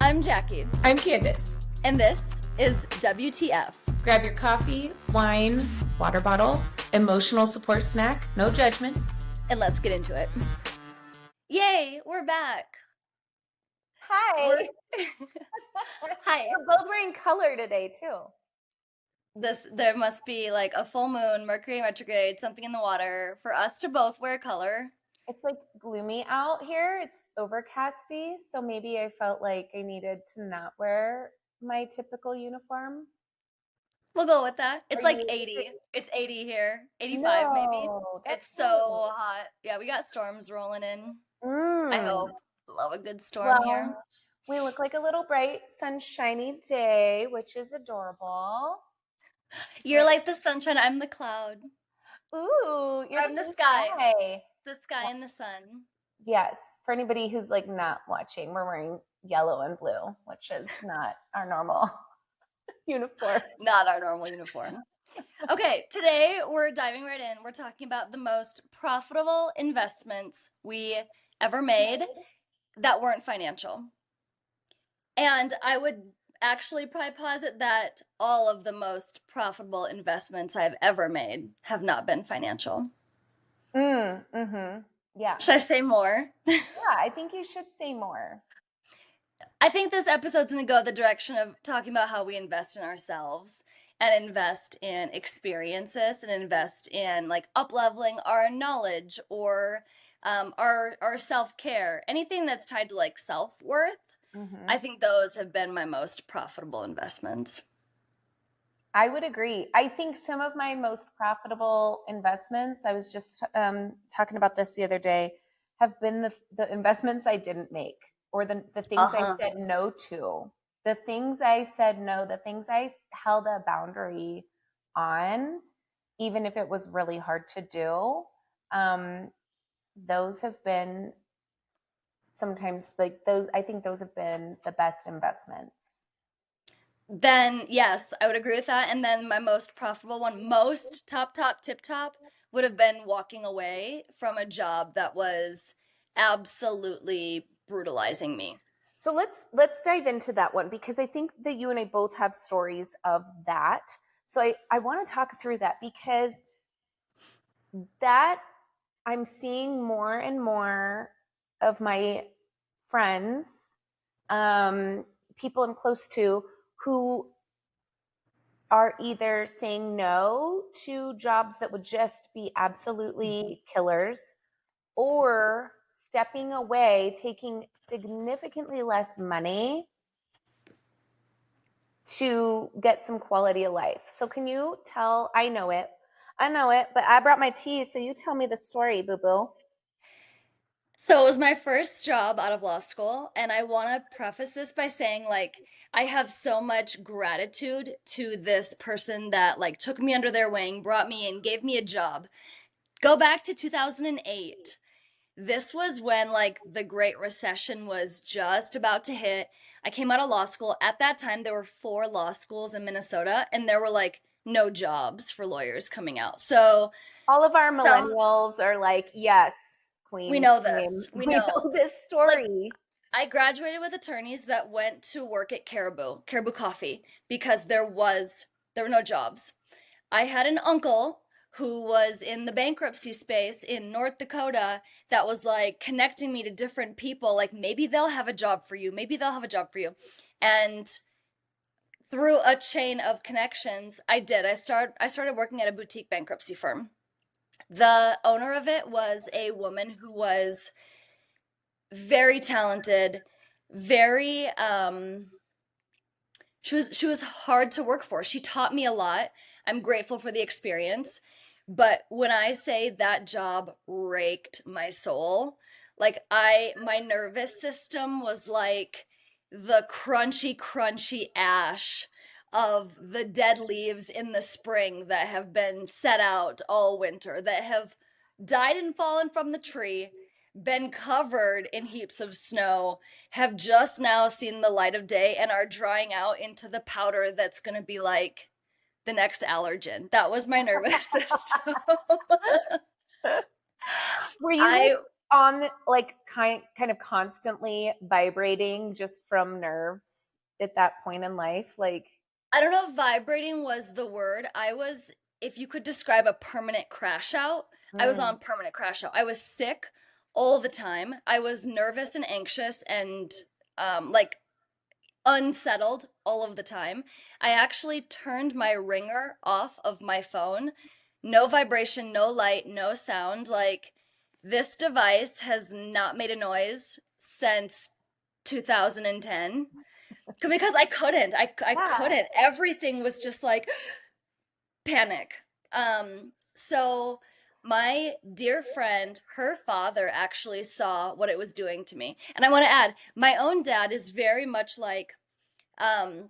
I'm Jackie, I'm Candace. and this is WTF. Grab your coffee, wine, water bottle, emotional support snack, no judgment. And let's get into it. Yay, we're back. Hi. We're Hi. We're both wearing color today, too. There must be like a full moon, Mercury retrograde, something in the water for us to both wear color. It's like gloomy out here. It's overcasty, so maybe I felt like I needed to not wear my typical uniform. We'll go with that. It's Are like you- 80. It's 80 here. 85 maybe. No, It's that's so hot. Yeah, we got storms rolling in. I hope. Love a good storm here. Well, we look like a little bright, sunshiny day, which is adorable. You're like the sunshine, I'm the cloud. Ooh, you're I'm the blue sky. The sky and the sun. Yes, for anybody who's like not watching, we're wearing yellow and blue, which is not our normal uniform. Not our normal uniform. Okay, today we're diving right in. We're talking about the most profitable investments we ever made that weren't financial. And I would actually probably posit that all of the most profitable investments I've ever made have not been financial. Yeah. Should I say more? Yeah, I think you should say more. I think this episode's going to go the direction of talking about how we invest in ourselves and invest in experiences and invest in like up-leveling our knowledge or our self-care, anything that's tied to like self-worth. I think those have been my most profitable investments. I would agree. I think some of my most profitable investments, I was just talking about this the other day, have been the investments I didn't make, or the things I said no to. The things I said no, the things I held a boundary on, even if it was really hard to do, those have been sometimes like those, I think those have been the best investments. Then yes, I would agree with that. And then my most profitable one, most top tip top, would have been walking away from a job that was absolutely brutalizing me. So let's dive into that one, because I think that you and I both have stories of that. So I want to talk through that, because that I'm seeing more and more of my friends, people I'm close to, who are either saying no to jobs that would just be absolutely killers, or stepping away, taking significantly less money to get some quality of life. So can you tell, I know it, but I brought my tea, so you tell me the story, boo-boo. So it was my first job out of law school, and I want to preface this by saying, like, I have so much gratitude to this person that, like, took me under their wing, brought me in, gave me a job. Go back to 2008. This was when, like, the Great Recession was just about to hit. I came out of law school. At that time, there were 4 law schools in Minnesota, and there were, like, no jobs for lawyers coming out. So all of our millennials are like, yes, queen. We know this. We know this story. Like, I graduated with attorneys that went to work at Caribou Coffee, because there were no jobs. I had an uncle who was in the bankruptcy space in North Dakota that was like connecting me to different people, like maybe they'll have a job for you, maybe they'll have a job for you. And through a chain of connections, I did. I started working at a boutique bankruptcy firm. The owner of it was a woman who was very talented, very she was hard to work for. She taught me a lot. I'm grateful for the experience. But when I say that job raked my soul, like my nervous system was like the crunchy ash of the dead leaves in the spring that have been set out all winter, that have died and fallen from the tree, been covered in heaps of snow, have just now seen the light of day, and are drying out into the powder that's going to be like the next allergen. That was my nervous system. Were you on like kind of constantly vibrating just from nerves at that point in life? Like, I don't know if vibrating was the word. If you could describe a permanent crash out, I was mm, on permanent crash out. I was sick all the time. I was nervous and anxious and like unsettled all of the time. I actually turned my ringer off of my phone. No vibration, no light, no sound. Like this device has not made a noise since 2010 because I yeah. couldn't. Everything was just like panic. So my dear friend, her father actually saw what it was doing to me. And I want to add, my own dad is very much like, um,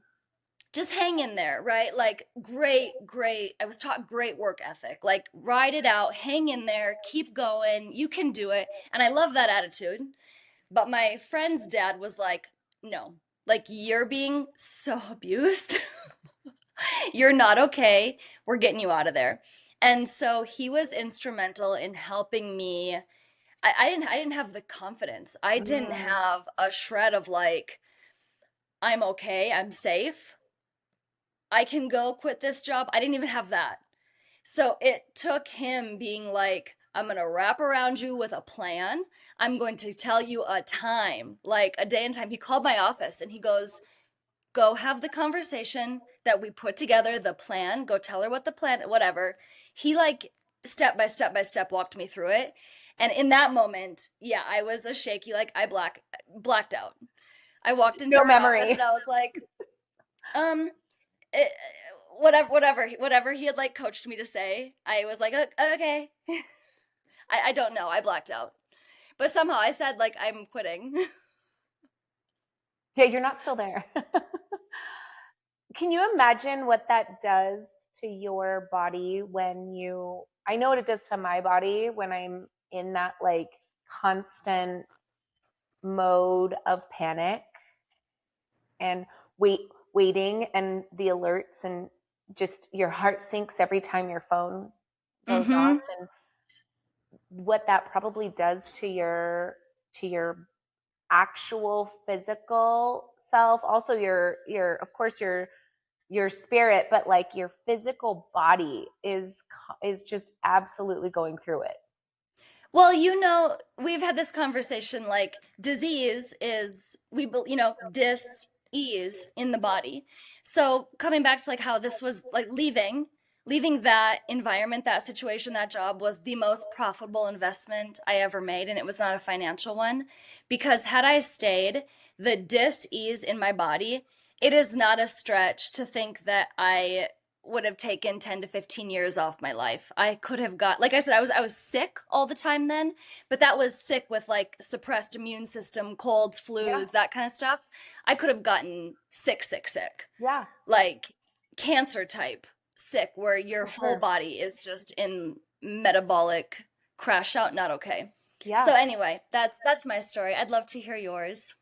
just hang in there, right? Like, great. I was taught great work ethic. Like, ride it out, hang in there, keep going, you can do it. And I love that attitude. But my friend's dad was like, no, like, you're being so abused. You're not okay. We're getting you out of there. And so he was instrumental in helping me. I didn't have the confidence. I didn't Mm, have a shred of like, I'm okay, I'm safe. I can go quit this job. I didn't even have that. So it took him being like, I'm going to wrap around you with a plan. I'm going to tell you a time, like a day and time. He called my office and he goes, go have the conversation that we put together, the plan, go tell her what the plan, whatever. He like step by step walked me through it. And in that moment, yeah, I was a shaky, like blacked out. I walked into no her office memory. and I was like, um, it, whatever he had like coached me to say, I was like, Okay." I don't know. I blacked out. But somehow I said like I'm quitting. Yeah, you're not still there. Can you imagine what that does to your body when you, I know what it does to my body when I'm in that like constant mode of panic and waiting and the alerts and just your heart sinks every time your phone goes off, Mhm. and what that probably does to your actual physical self, also your of course your spirit, but like your physical body is just absolutely going through it. Well, we've had this conversation like disease is dis-ease in the body. So coming back to like how this was like leaving that environment, that situation, that job was the most profitable investment I ever made, and it was not a financial one because had I stayed, the dis-ease in my body, it is not a stretch to think that I would have taken 10 to 15 years off my life. I could have got, like I said, I was sick all the time then, but that was sick with like suppressed immune system, colds, Yeah, flus, that kind of stuff. I could have gotten sick. yeah, Like cancer type sick where for your whole sure. body is just in metabolic crash out, not okay. Yeah. So anyway, that's my story. I'd love to hear yours.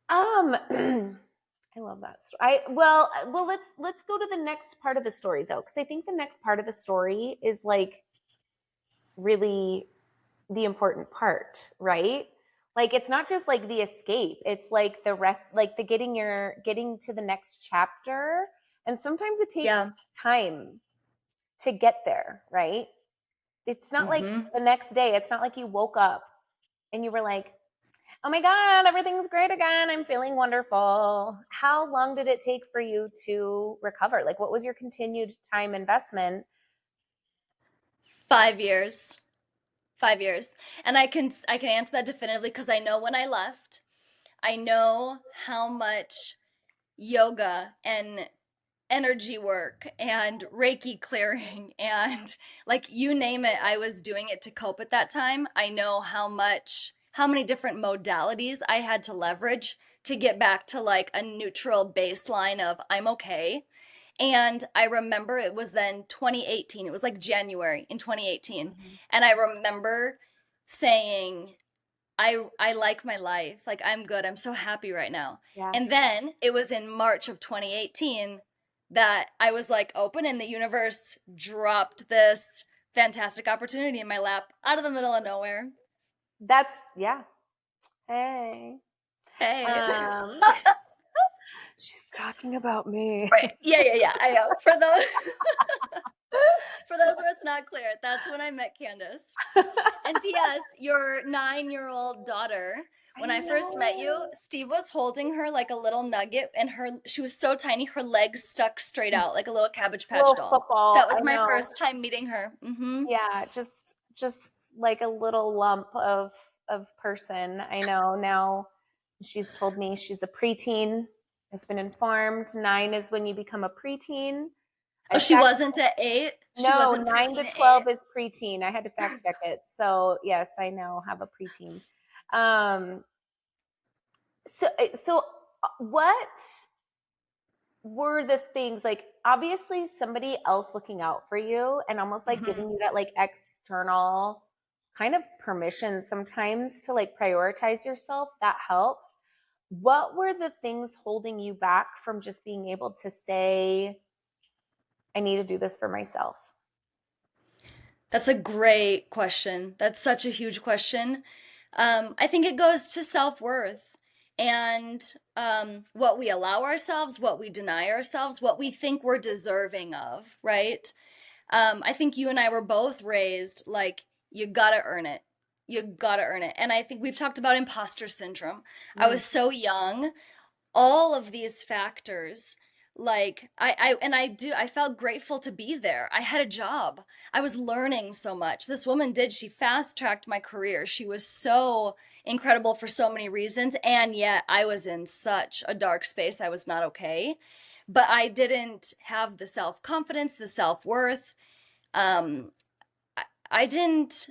I love that story. Well, let's go to the next part of the story though, because I think the next part of the story is like really the important part, right? Like it's not just like the escape, it's like the rest, like the getting to the next chapter. And sometimes it takes Yeah. time to get there, right? It's not like Mhm. the next day, it's not like you woke up and you were like, oh my God, everything's great again. I'm feeling wonderful. How long did it take for you to recover? Like, what was your continued time investment? 5 years. 5 years. And I can answer that definitively because I know when I left, I know how much yoga and energy work and Reiki clearing and like you name it, I was doing it to cope at that time. I know how many different modalities I had to leverage to get back to like a neutral baseline of I'm okay. And I remember it was then 2018. It was like January in 2018. Mm-hmm. And I remember saying, I like my life. Like I'm good. I'm so happy right now. Yeah. And then it was in March of 2018 that I was like open and the universe dropped this fantastic opportunity in my lap out of the middle of nowhere. That's, yeah. Hey. Hey. Um, she's talking about me. Right. Yeah, yeah, yeah. I know. For those where it's not clear, that's when I met Candace. And P.S., your 9-year-old daughter, I when I first met you, know. Steve was holding her like a little nugget, and she was so tiny, her legs stuck straight out like a little Cabbage Patch Little doll. football. That was I my know. first time meeting her. Mm-hmm. Yeah, just like a little lump of person. I know now she's told me she's a preteen. I've been informed 9 is when you become a preteen. Oh, I she fact wasn't at 8? She No, wasn't 9 to preteen at 8? 12 is preteen. I had to fact check it. So yes, I now have a preteen. Um, so what were the things, like, obviously somebody else looking out for you and almost like Mm-hmm. giving you that like external kind of permission sometimes to like prioritize yourself, that helps. What were the things holding you back from just being able to say, I need to do this for myself? That's a great question. That's such a huge question. I think it goes to self-worth and what we allow ourselves, what we deny ourselves, what we think we're deserving of, right? I think you and I were both raised like you gotta earn it. You gotta earn it. And I think we've talked about imposter syndrome. I Mm, was so young, all of these factors, like I felt grateful to be there. I had a job. I was learning so much. This woman did, she fast tracked my career. She was so incredible for so many reasons, and yet I was in such a dark space. I was not okay, but I didn't have the self-confidence, the self-worth. um I didn't,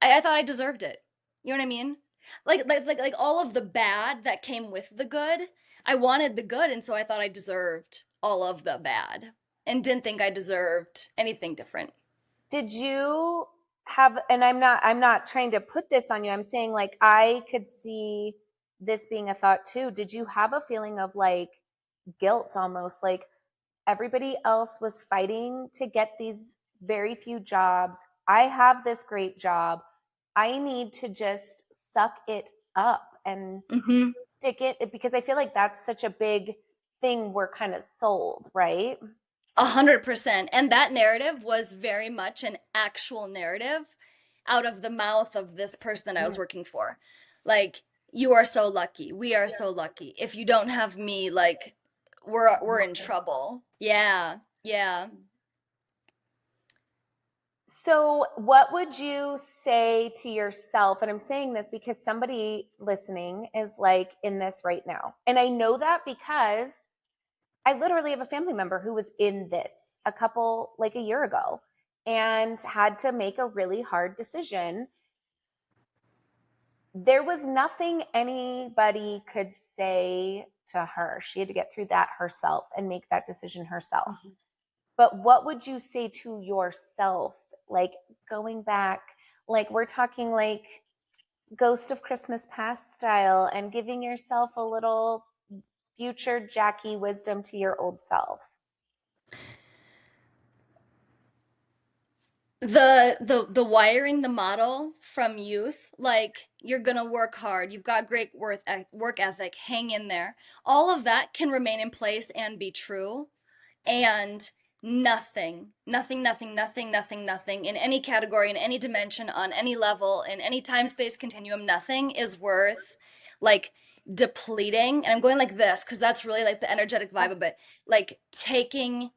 I thought I deserved it. You know what I mean? Like all of the bad that came with the good. I wanted the good, and so I thought I deserved all of the bad, and didn't think I deserved anything different. did you have, and I'm not trying to put this on you, I'm saying like I could see this being a thought too. Did you have a feeling of like guilt, almost like everybody else was fighting to get these very few jobs? I have this great job. I need to just suck it up and Mm-hmm. stick it, because I feel like that's such a big thing we're kind of sold, right? 100%. And that narrative was very much an actual narrative out of the mouth of this person that I was working for. Like, you are so lucky. We are so lucky. If you don't have me, like, we're in trouble. Yeah. Yeah. So, what would you say to yourself? And I'm saying this because somebody listening is like in this right now. And I know that because I literally have a family member who was in this like a year ago and had to make a really hard decision. There was nothing anybody could say to her. She had to get through that herself and make that decision herself. But what would you say to yourself, like going back, like we're talking like Ghost of Christmas Past style, and giving yourself a little future Jackie wisdom to your old self? The wiring, the model from youth, like you're gonna work hard, you've got great work ethic, hang in there, all of that can remain in place and be true. And nothing in any category, in any dimension, on any level, in any time space continuum, nothing is worth like depleting. And I'm going like this because that's really like the energetic vibe of it, like taking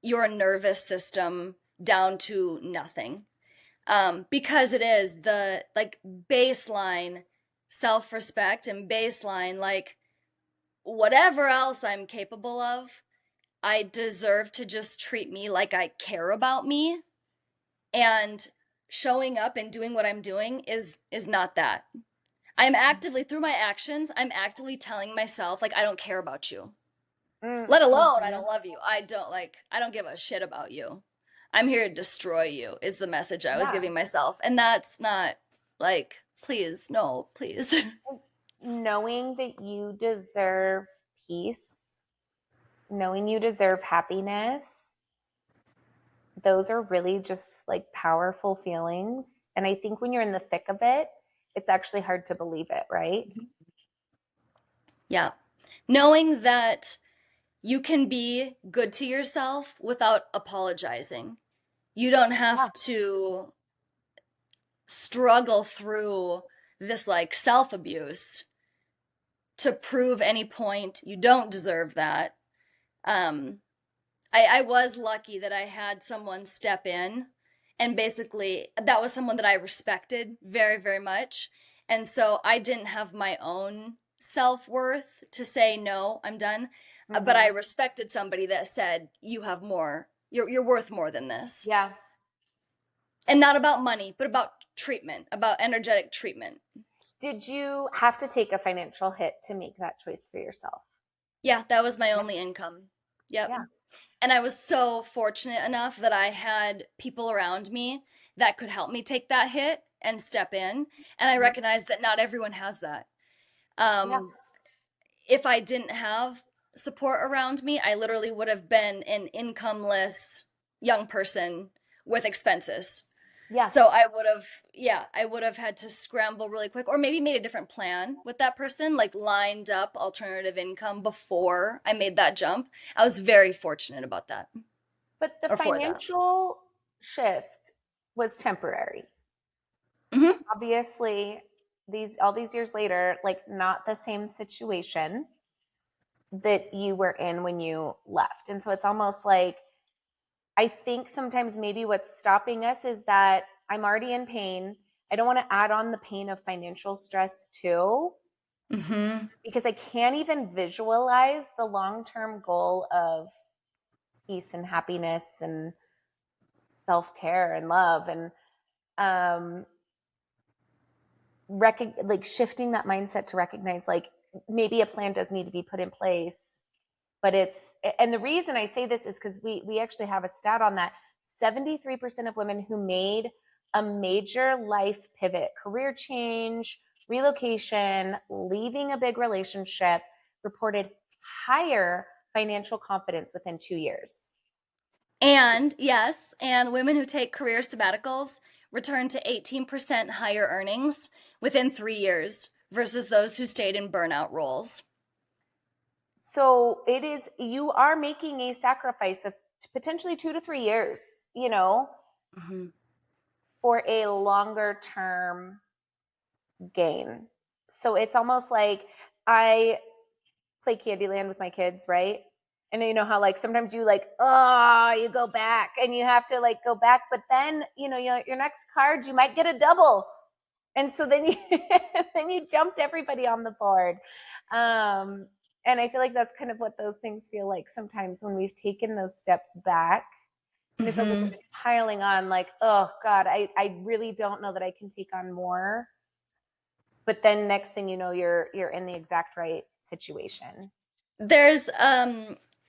your nervous system down to nothing. Because it is the like baseline self-respect and baseline like whatever else I'm capable of, I deserve to just treat me like I care about me. And showing up and doing what I'm doing is not that. I'm actively, through my actions, I'm actively telling myself like I don't care about you. Let alone I Mm-hmm. don't love you. I don't give a shit about you. I'm here to destroy you is the message I was Yeah. giving myself. And that's not like, please, no, please. Knowing that you deserve peace, knowing you deserve happiness, those are really just like powerful feelings. And I think when you're in the thick of it, it's actually hard to believe it, right? Yeah. Knowing that you can be good to yourself without apologizing. You don't Yeah. have to struggle through this like self-abuse to prove any point. You don't deserve that. Um, I was lucky that I had someone step in, and basically that was someone that I respected very, very much. And so I didn't have my own self-worth to say, no, I'm done. But I Mm-hmm. respected somebody that said, you have more, you're worth more than this. Yeah. And not about money, but about treatment, about energetic treatment. Did you have to take a financial hit to make that choice for yourself? Yeah, that was my Yeah. only income. Yep. Yeah. And I was so fortunate enough that I had people around me that could help me take that hit and step in. And I Mhm. recognized that not everyone has that. Yeah. Um, if I didn't have support around me, I literally would have been an incomeless young person with expenses. Yeah. So I would have, yeah, I would have had to scramble really quick, or maybe made a different plan with that person, like lined up alternative income before I made that jump. I was very fortunate about that, But the or for that. financial shift was temporary. Hmm. Obviously, these all these years later, like not the same situation that you were in when you left. And so it's almost like I think sometimes maybe what's stopping us is that I'm already in pain. I don't want to add on the pain of financial stress too, Hmm. because I can't even visualize the long term goal of peace and happiness and self care and love and um, like shifting that mindset to recognize like maybe a plan does need to be put in place, but it's and the reason I say this is because we actually have a stat on that. 73% of women who made a major life pivot, career change, relocation, leaving a big relationship, reported higher financial confidence within 2 years. And yes, and women who take career sabbaticals return to 18% higher earnings within 3 years versus those who stayed in burnout roles. So it is, you are making a sacrifice of potentially 2 to 3 years, you know, Hmm. for a longer term gain. So it's almost like I play Candyland with my kids, right? And you know how like sometimes you like, oh, you go back and you have to like go back, but then your next card you might get a double, and so then you then you jumped everybody on the board. Um, and I feel like that's kind of what those things feel like sometimes when we've taken those steps back. And it feels like we're Hmm. just piling on, like, oh God, I really don't know that I can take on more. But then next thing you know, you're in the exact right situation. There's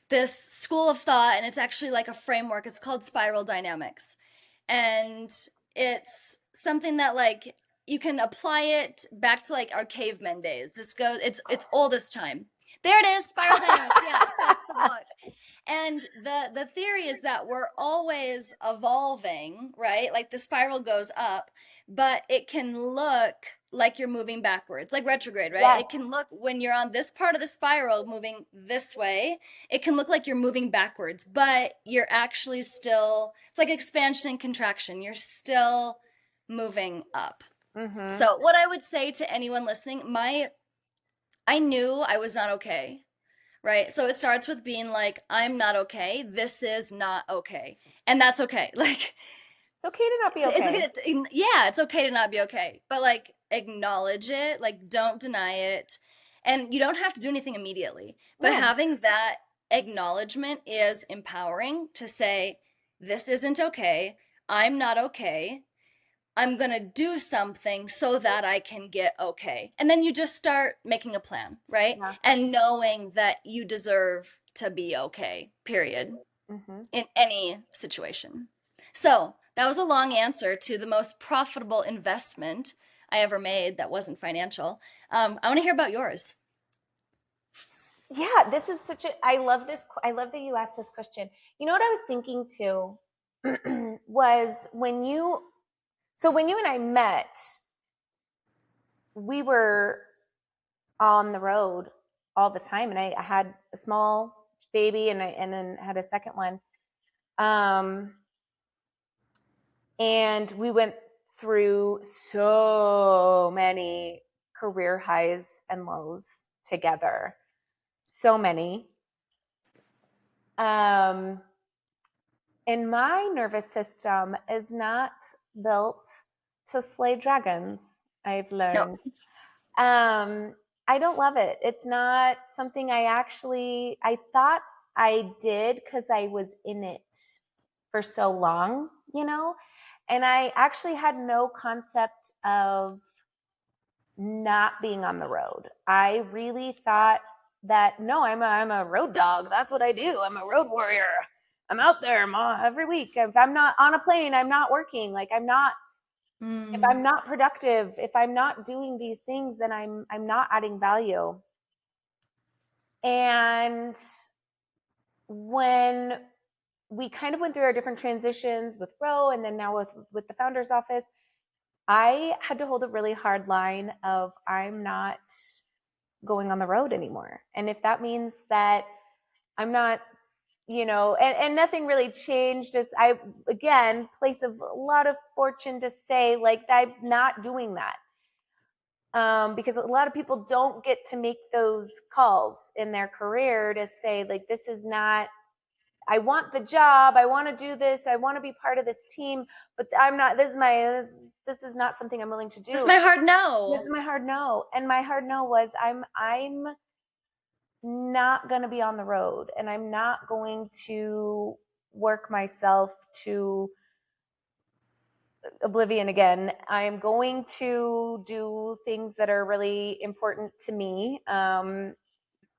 this school of thought, and it's actually like a framework. It's called spiral dynamics. And it's something that like you can apply it back to like our cavemen days. This goes it's oldest time. There it is, spiral dynamics. Yes, that's the book. And the theory is that we're always evolving, right? Like the spiral goes up, but it can look like you're moving backwards, like retrograde, right? Yes. It can look when you're on this part of the spiral moving this way, it can look like you're moving backwards, but you're actually still, it's like expansion and contraction. You're still moving up. Mm-hmm. So, what I would say to anyone listening, I knew I was not okay, right? So it starts with being like, I'm not okay. This is not okay. And that's okay. Like, It's okay to not be it's okay. okay yeah, it's okay to not be okay. But like, acknowledge it, like, don't deny it. And you don't have to do anything immediately. But No. having that acknowledgement is empowering to say, this isn't okay. I'm not okay. I'm going to do something so that I can get okay. And then you just start making a plan, right? Yeah. And knowing that you deserve to be okay, period, Mm-hmm. in any situation. So that was a long answer to the most profitable investment I ever made that wasn't financial. I want to hear about yours. Yeah, this is such a, I love this. I love that you asked this question. You know what I was thinking too? was when you and I met, we were on the road all the time, and I had a small baby, and then had a second one. And we went through so many career highs and lows together. So many. And my nervous system is not built to slay dragons, I've No. learned. Um, I don't love it. It's not something I thought I did because I was in it for so long, you know? And I actually had no concept of not being on the road. I really thought that, no, I'm a road dog. That's what I do. I'm a road warrior. I'm out there every week. If I'm not on a plane, I'm not working. Like if Mm. I'm not productive, if I'm not doing these things, then I'm not adding value. And when we kind of went through our different transitions with Row, and then now with the founder's office, I had to hold a really hard line of, I'm not going on the road anymore. And if that means that I'm not, and nothing really changed, as I, again, place of a lot of fortune to say, like, I'm not doing that. Because a lot of people don't get to make those calls in their career to say, like, this is not, I want the job, I want to do this, I want to be part of this team, but I'm not, this is not something I'm willing to This is do. my hard This no. is my hard no. And my hard no was, I'm not going to be on the road, and I'm not going to work myself to oblivion again. I'm going to do things that are really important to me.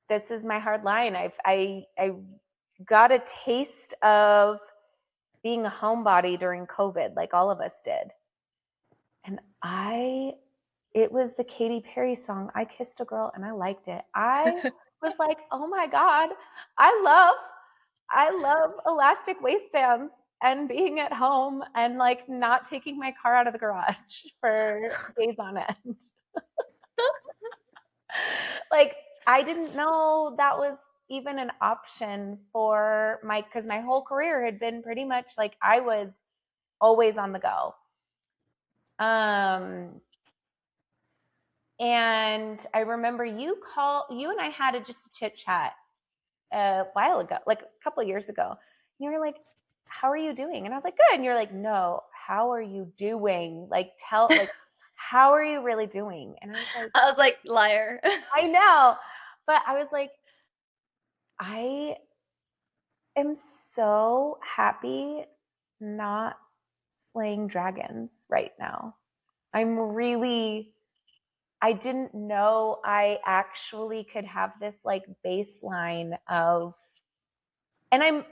This is my hard line. I got a taste of being a homebody during COVID, like all of us did. And it was the Katy Perry song, I Kissed a Girl, and I liked it. I was like, oh my God, I love, I love elastic waistbands and being at home and like not taking my car out of the garage for days on end. Like, I didn't know that was even an option for because my whole career had been pretty much like I was always on the go. And I remember you and I had just a chit chat a while ago, like a couple of years ago. And you were like, how are you doing? And I was like, good. And you're like, no, how are you doing? Like, how are you really doing? And I was like, I was like, liar. I know. But I was like, I am so happy not playing dragons right now. I didn't know I actually could have this like baseline of, and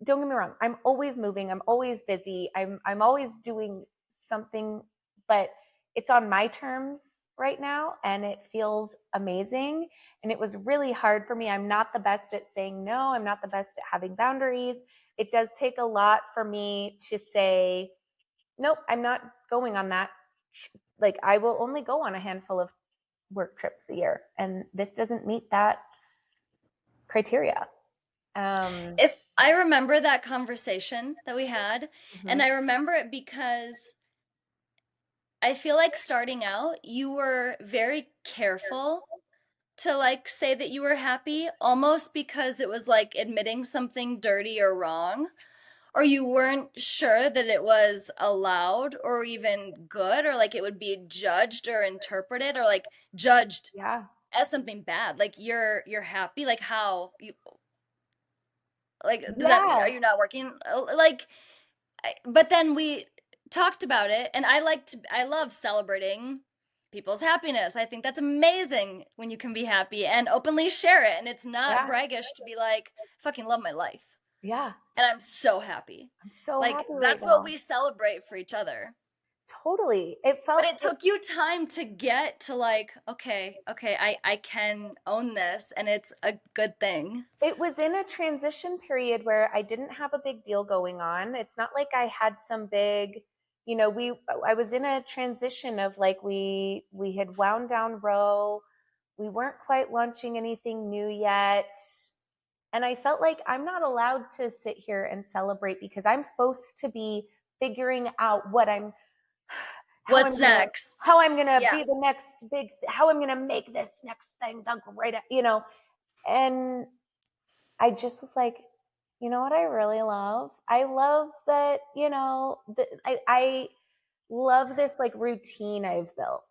don't get me wrong, I'm always moving, I'm always busy, I'm always doing something, but it's on my terms right now, and it feels amazing. And it was really hard for me. I'm not the best at saying no, I'm not the best at having boundaries. It does take a lot for me to say, nope, I'm not going on that. Like, I will only go on a handful of work trips a year, and this doesn't meet that criteria. If I remember that conversation that we had, Mhm. and I remember it because I feel like starting out, you were very careful to like say that you were happy, almost because it was like admitting something dirty or wrong, or you weren't sure that it was allowed or even good, or like it would be judged or interpreted or like judged Yeah. as something bad. Like you're happy, like how you like does that mean are Yeah. you not working? Like but then we talked about it, and I love celebrating people's happiness. I think that's amazing when you can be happy and openly share it, and it's not Yeah. braggish to be like, fucking love my life Yeah. and I'm so happy. I'm so Like happy right that's what now. we celebrate for each other. Totally. It But felt, it took you time to get to like, okay, I can own this and it's a good thing. it was in a transition period where I didn't have a big deal going on. It's not like I had some big, I was in a transition of like, we had wound down Row. We weren't quite launching anything new yet. And I felt like I'm not allowed to sit here and celebrate because I'm supposed to be figuring out how I'm What's gonna how next? I'm gonna Yeah. be the next big how I'm gonna make this next thing the great, and I just was like, you know what I really love? I love that, I love this like routine I've built.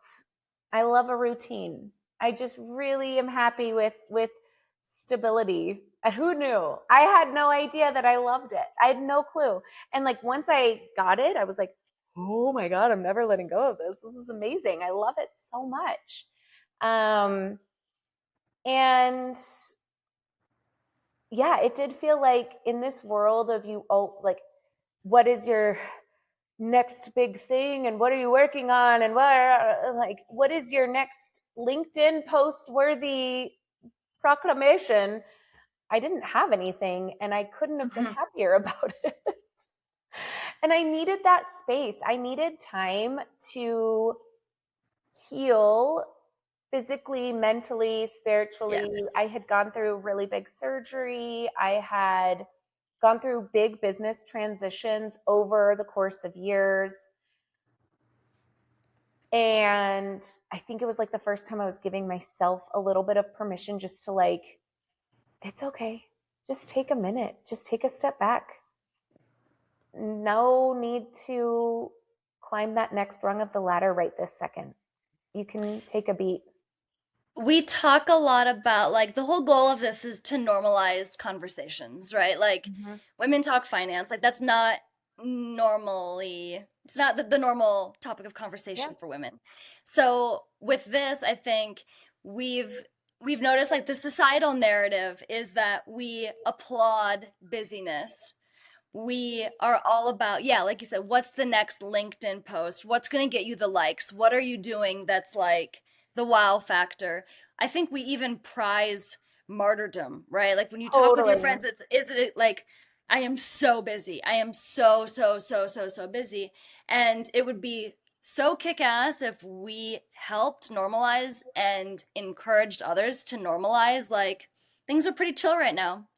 I love a routine. I just really am happy with stability. Who knew? I had no idea that I loved it. I had no clue. And like once I got it, I was like, oh my God, I'm never letting go of this. This is amazing. I love it so much. And yeah, it did feel like in this world of like, what is your next big thing and what are you working on and what is your next LinkedIn post worthy proclamation? I didn't have anything and I couldn't have been Mhm. happier about it. And I needed that space. I needed time to heal physically, mentally, spiritually. Yes. I had gone through really big surgery. I had gone through big business transitions over the course of years. And I think it was like the first time I was giving myself a little bit of permission just to like, it's okay. Just take a minute. Just take a step back. No need to climb that next rung of the ladder right this second. You can take a beat. We talk a lot about like the whole goal of this is to normalize conversations, right? Like Mm-hmm. women talk finance, like that's not normally, it's not the normal topic of Yeah, conversation for women. So with this, I think we've we've noticed like the societal narrative is that we applaud busyness. We are all about, yeah, like you said, what's the next LinkedIn post? What's going to get you the likes? What are you doing that's like the wow factor? I think we even prize martyrdom, right? Like when you talk with your totally. friends, is it like, I am so busy. I am so busy. And it would be so kick ass if we helped normalize and encouraged others to normalize, like, things are pretty chill right now.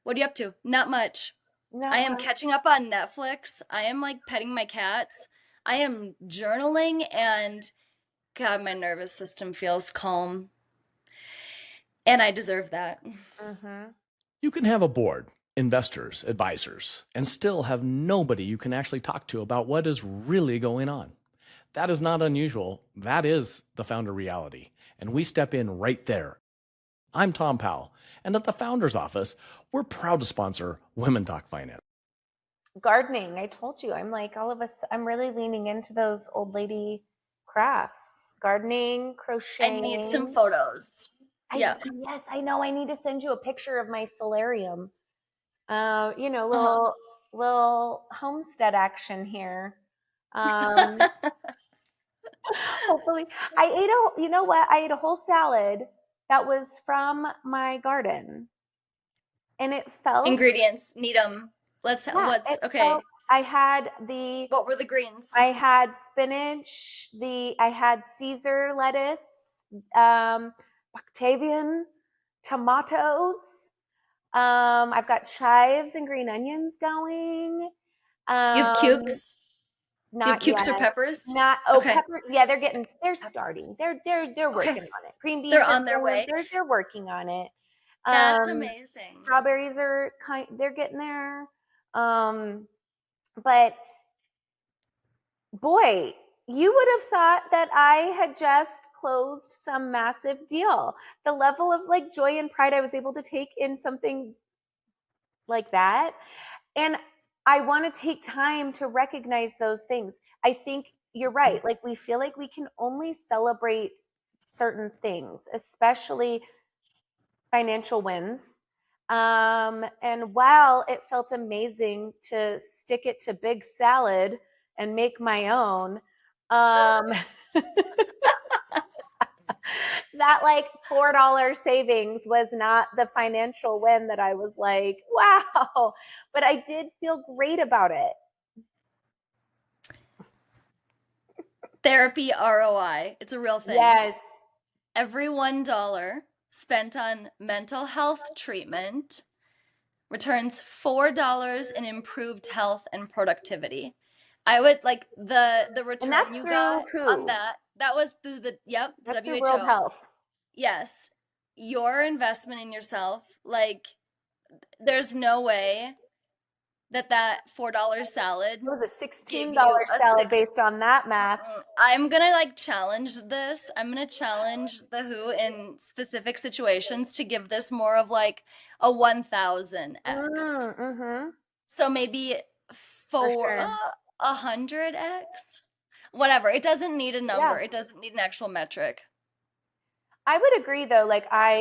What are you up to? Not much. I Not am much. catching up on Netflix. I am like petting my cats. I am journaling and God, my nervous system feels calm. And I deserve that. Mm-hmm. You can have a board, investors, advisors, and still have nobody you can actually talk to about what is really going on. That is not unusual. That is the founder reality. And we step in right there. I'm Tom Powell, and at the Founders Office, we're proud to sponsor Women Talk Finance. Gardening. I told you, I'm really leaning into those old lady crafts. Gardening, I need some crocheting. photos. Yeah. Yes, I know. I need to send you a picture of my solarium. Uh-huh. Little homestead action here. Um, hopefully, you know what? I ate a whole salad that was from my garden, and it felt, Ingredients, need them. yeah, What's it felt. okay. I had the What were the greens? I had spinach, I had Caesar lettuce, Octavian tomatoes. I've got chives and green onions going. You have Um, cukes? Do you have Not cukes or yet. peppers? Not Okay. pepper. Yeah, they're starting. Peppers. They're Okay. working on it. Green They're beans are on their going. way. They're working on it. That's Um, amazing. Strawberries are they're getting there. But boy, you would have thought that I had just closed some massive deal. The level of like joy and pride I was able to take in something like that. And I want to take time to recognize those things. I think you're right. Like we feel like we can only celebrate certain things, especially financial wins. And while it felt amazing to stick it to big salad and make my own, Um, that like $4 savings was not the financial win that I was like, wow, but I did feel great about it. Therapy ROI. It's a real thing. Yes. Every $1 spent on mental health treatment returns $4 in improved health and productivity. I would like the And return that's you through got on who? that. That was through the That's through World WHO. Health. Yes. Your investment in yourself, like there's no way that $4 salad It was a gave $16 you a salad six. based on that math. I'm gonna like challenge this. I'm gonna challenge the WHO in specific situations to give this more of like a 1000x. Mm-hmm. So maybe For for sure. 100x. Whatever. It doesn't need a Yeah. number. It doesn't need an actual metric. I would agree though.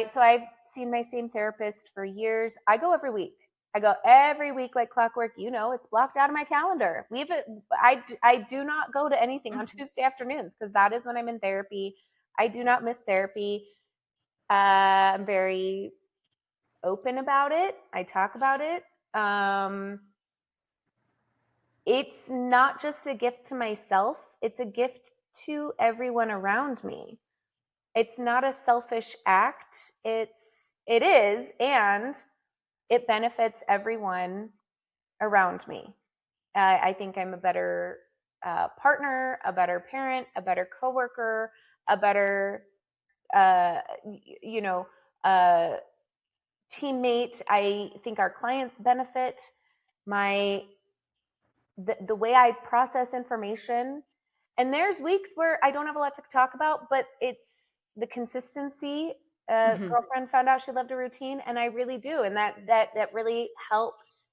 So I've seen my same therapist for years. I go every week. I go every week like clockwork. It's blocked out of my calendar. I do not go to anything on Tuesday afternoons because that is when I'm in therapy. I do not miss therapy. I'm very open about it. I talk about it. It's not just a gift to myself, it's a gift to everyone around me. It's not a selfish act. It is, and it benefits everyone around me. I think I'm a better partner, a better parent, a better coworker, a better, uh, you know, uh, teammate. I think our clients benefit. My the way I process information. And there's weeks where I don't have a lot to talk about, but it's the consistency. Mhm. Girlfriend found out she loved a routine, and I really do, and that really helped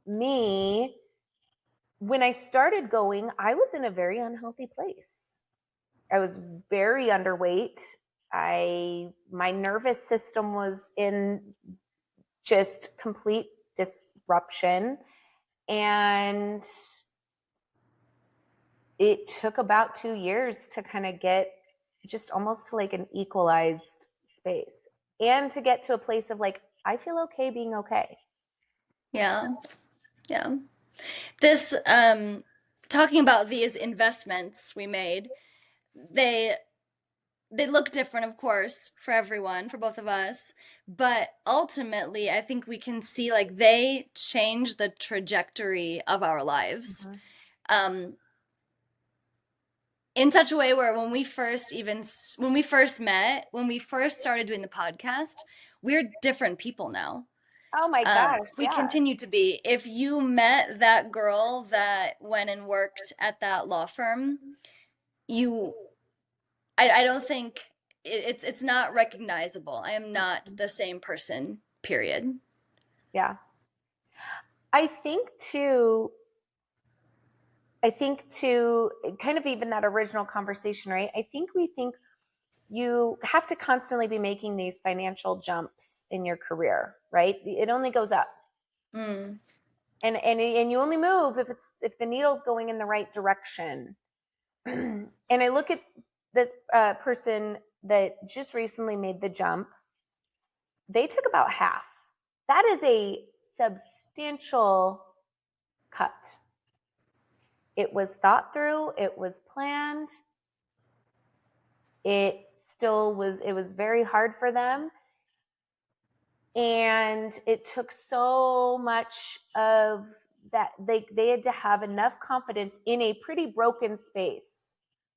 me. When I started going, I was in a very unhealthy place. I was very underweight. My nervous system was in just complete disruption, and it took about 2 years to kind of get just almost to like an equalized space and to get to a place of like, I feel okay being okay. Yeah. Yeah. This talking about these investments we made, they they look different, of course, for everyone, for both of us, but ultimately I think we can see like they change the trajectory of our lives. Mm-hmm. Um in such a way where when we first met, when we first started doing the podcast, we're different people now. Oh my gosh, We yeah. continue to be. If you met that girl that went and worked at that law firm, you, I don't think it's not recognizable. I am not the same person, period. Yeah. I think too, kind of even that original conversation, right? I think we think you have to constantly be making these financial jumps in your career, right? It only goes up. Mm. And you only move if the needle's going in the right direction. And I look at this person that just recently made the jump. They took about half. That is a substantial cut. It was thought through. It was planned. It was very hard for them. And it took so much of that. They had to have enough confidence in a pretty broken space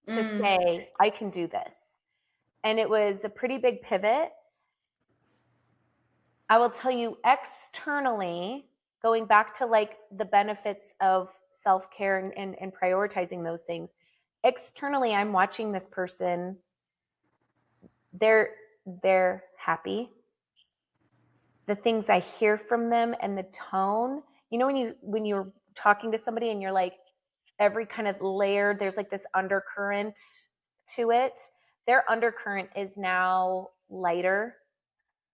to Mm. say, I can do this. And it was a pretty big pivot. I will tell you externally, going back to like the benefits of self-care and prioritizing those things, externally, I'm watching this person. They're happy. The things I hear from them and the tone, when you're talking to somebody and you're like, every kind of layer, there's like this undercurrent to it. Their undercurrent is now lighter,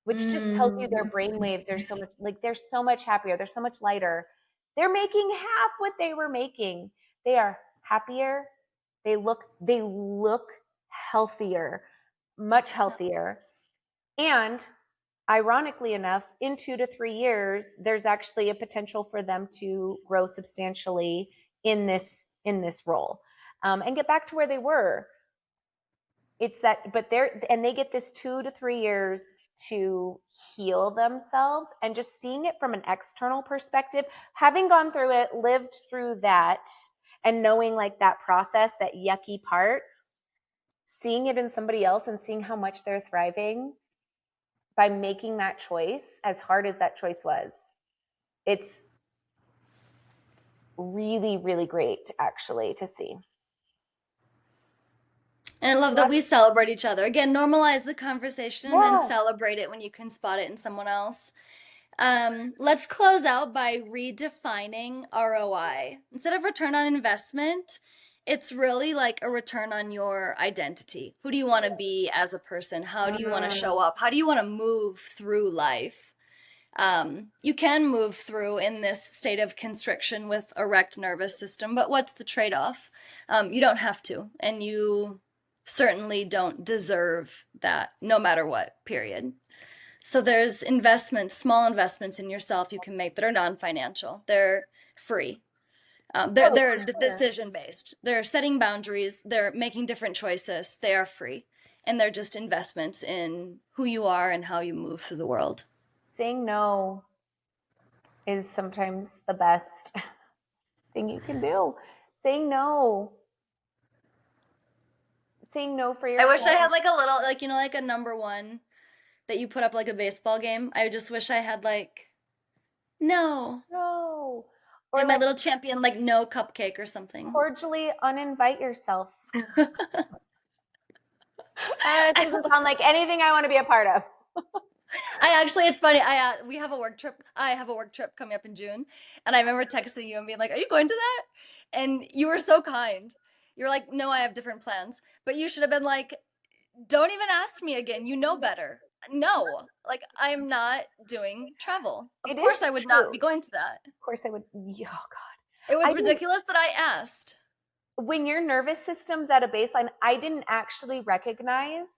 which just tells you their Mm. brain waves are so much like they're so much happier. They're so much lighter. They're making half what they were making. They are happier. They look healthier, much healthier. And ironically enough, in 2 to 3 years, there's actually a potential for them to grow substantially in this role, and get back to where they were. It's that, but they get this 2 to 3 years to heal themselves. And just seeing it from an external perspective, having gone through it, lived through that, and knowing like that process, that yucky part, seeing it in somebody else and seeing how much they're thriving by making that choice, as hard as that choice was, it's really, really great actually to see. And I love that we celebrate each other. Again, normalize the conversation and then celebrate it when you can spot it in someone else. Let's close out by redefining ROI. Instead of return on investment, it's really like a return on your identity. Who do you want to be as a person? How do you want to show up? How do you want to move through life? You can move through in this state of constriction with erect nervous system, but what's the trade-off? You don't have to, and you certainly don't deserve that, no matter what, period. So there's investments, small investments in yourself you can make that are non-financial. They're free. They're decision-based. They're setting boundaries. They're making different choices. They are free. And they're just investments in who you are and how you move through the world. Saying no is sometimes the best thing you can do. Saying no. Saying no for yourself. I wish I had like a little, like, like a number one that you put up like a baseball game. I just wish I had like, no. No. Or and my little champion, like no cupcake or something. Cordially uninvite yourself. It doesn't sound like anything I want to be a part of. It's funny. We have a work trip. I have a work trip coming up in June, and I remember texting you and being like, "Are you going to that?" And you were so kind. You're like, "No, I have different plans." But you should have been like, "Don't even ask me again. You know better." No, like I'm not doing travel. Of course, I would not be going to that. Of course, I would. Oh God, it was ridiculous that I asked. When your nervous system's at a baseline, I didn't actually recognize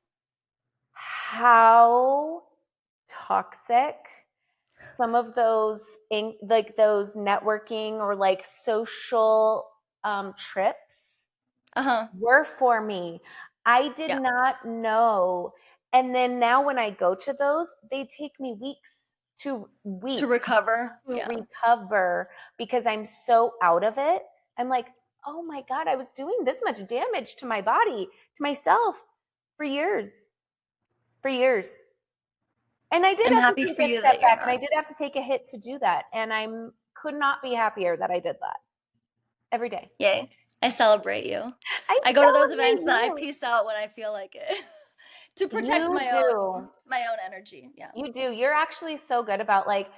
how toxic some of those those networking or like social trips were for me. I did not know. And then now when I go to those, they take me weeks to recover. Recover because I'm so out of it. I'm like, oh my God, I was doing this much damage to my body, to myself for years. And I did have to take a step back, and I did have to take a hit to do that. And I could not be happier that I did that every day. Yay. I celebrate you. I go to those events and I peace out when I feel like it. To protect my own energy. Yeah. You do. You're actually so good about like,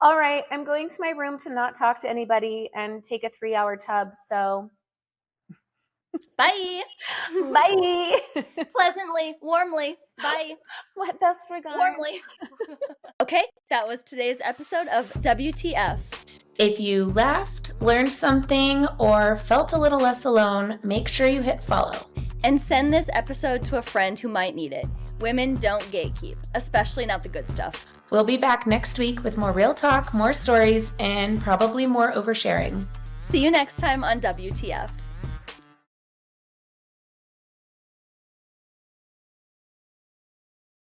all right, I'm going to my room to not talk to anybody and take a 3-hour tub. So bye. Bye. Pleasantly, warmly. Bye. What best regard? Warmly. Okay, that was today's episode of WTF. If you laughed, learned something, or felt a little less alone, make sure you hit follow. And send this episode to a friend who might need it. Women don't gatekeep, especially not the good stuff. We'll be back next week with more real talk, more stories, and probably more oversharing. See you next time on WTF.